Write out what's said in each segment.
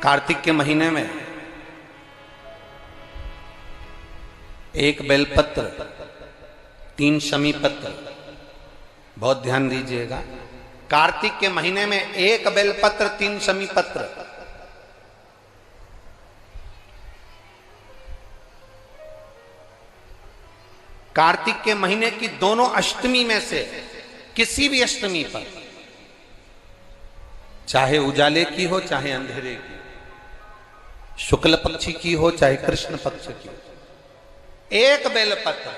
कार्तिक के महीने में एक बेलपत्र, 3 शमी पत्र, बहुत ध्यान दीजिएगा। कार्तिक के महीने में एक बेलपत्र, 3 शमी पत्र। कार्तिक के महीने की दोनों अष्टमी में से किसी भी अष्टमी पर, चाहे उजाले की हो चाहे अंधेरे की, शुक्ल पक्ष की हो चाहे कृष्ण पक्ष की, एक बेलपत्र,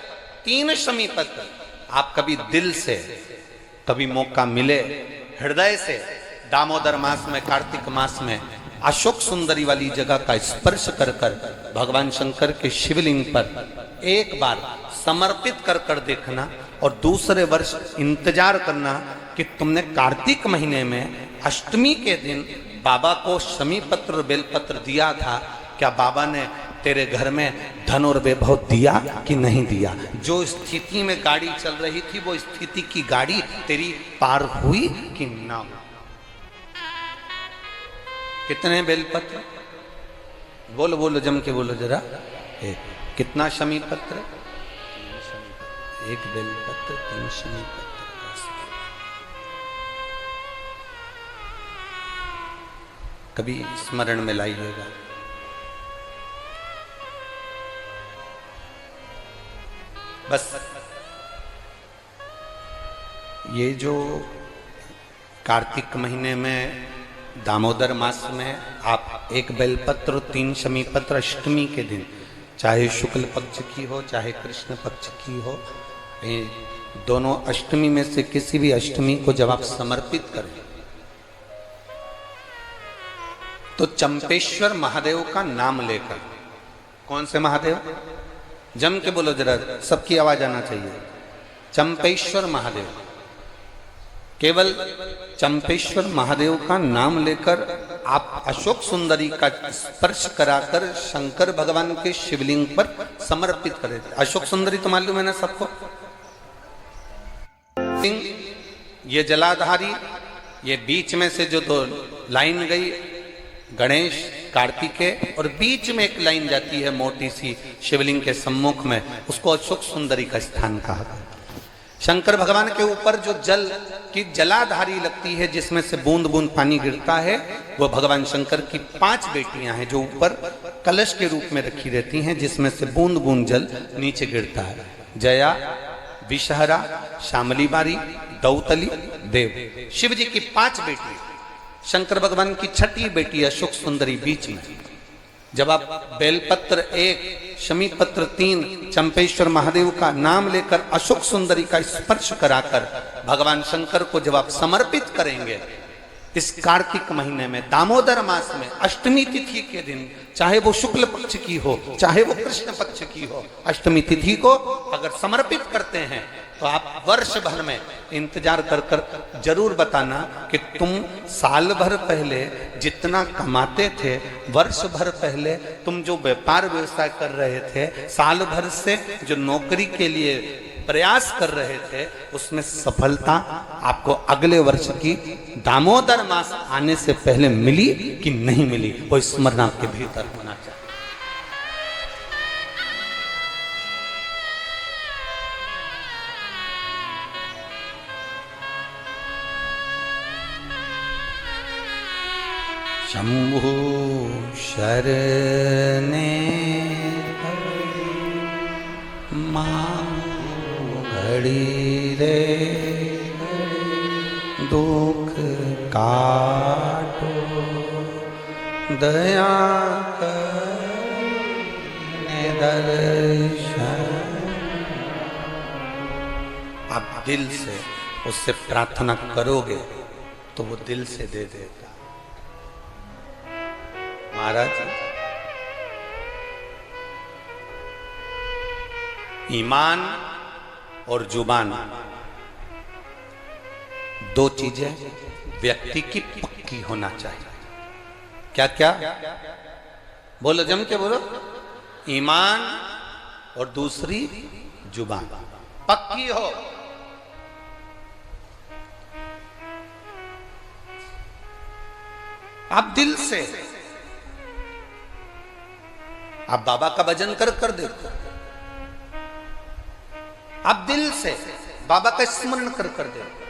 3 शमी पत्र। आप कभी दिल से, कभी मौका मिले हृदय से, दामोदर मास में, कार्तिक मास में अशोक सुंदरी वाली जगह का स्पर्श कर कर भगवान शंकर के शिवलिंग पर एक बार समर्पित कर कर देखना, और दूसरे वर्ष इंतजार करना कि तुमने कार्तिक महीने में अष्टमी के दिन बाबा को शमी पत्र बेलपत्र दिया था, क्या बाबा ने तेरे घर में धन और वैभव दिया कि नहीं दिया? जो स्थिति में गाड़ी चल रही थी वो स्थिति की गाड़ी तेरी पार हुई कि ना हुई? कितने बेलपत्र? बोलो बोलो, जम के बोलो जरा। कितना शमी पत्र? एक बेलपत्र, 3 शमी पत्र का। कभी स्मरण में लाइएगा। बस ये जो कार्तिक महीने में, दामोदर मास में आप एक बेलपत्र, 3 शमी पत्र अष्टमी के दिन, चाहे शुक्ल पक्ष की हो चाहे कृष्ण पक्ष की हो, दोनों अष्टमी में से किसी भी अष्टमी को जब आप समर्पित करें तो चंपेश्वर महादेव का नाम लेकर, कौन से महादेव? जम के बोलो जरा, सबकी आवाज आना चाहिए। चंपेश्वर महादेव, केवल चंपेश्वर महादेव का नाम लेकर आप अशोक सुंदरी का स्पर्श कराकर शंकर भगवान के शिवलिंग पर समर्पित करें। अशोक सुंदरी तो मालूम है ना सबको? ये जलाधारी, ये बीच में से जो 2 लाइन गई, गणेश कार्तिकेय, और बीच में एक लाइन जाती है मोटी सी शिवलिंग के सम्मुख में, उसको अशोक सुंदरी का स्थान कहा। शंकर भगवान के ऊपर जो जल की जलाधारी लगती है, जिसमें से बूंद बूंद पानी गिरता है, वो भगवान शंकर की 5 बेटियां हैं जो ऊपर कलश के रूप में रखी रहती हैं, जिसमें से बूंद बूंद जल नीचे गिरता है। जया, विषहरा, शामली बारी, दौतली, देव। शिव जी की 5 बेटी, शंकर भगवान की 6ठी बेटी अशोक सुंदरी बीच में। जब आप बेलपत्र 1, शमी पत्र 3, चंपेश्वर महादेव का नाम लेकर अशोक सुंदरी का स्पर्श कराकर भगवान शंकर को जब आप समर्पित करेंगे इस कार्तिक महीने में, दामोदर मास में, अष्टमी तिथि के दिन, चाहे वो शुक्ल पक्ष की हो चाहे वो कृष्ण पक्ष की हो, अष्टमी तिथि को अगर समर्पित करते हैं तो आप वर्ष भर में इंतजार कर कर जरूर बताना कि तुम साल भर पहले जितना कमाते थे, वर्ष भर पहले तुम जो व्यापार व्यवसाय कर रहे थे, साल भर से जो नौकरी के लिए प्रयास कर रहे थे, उसमें सफलता आपको अगले वर्ष की दामोदर मास आने से पहले मिली कि नहीं मिली, वो स्मरण आपके भीतर होना चाहिए। शंभु शरणे घड़ी रे दुख काटो, दया करने दर्शन। आप दिल से उससे प्रार्थना करोगे तो वो दिल से दे देगा। महाराज, ईमान और जुबान, 2 चीजें व्यक्ति की पक्की होना चाहिए। क्या क्या? बोलो, जम के बोलो। ईमान और दूसरी जुबान पक्की हो। आप दिल से आप बाबा का भजन कर कर देखो, आप दिल से बाबा का स्मरण कर कर देखो।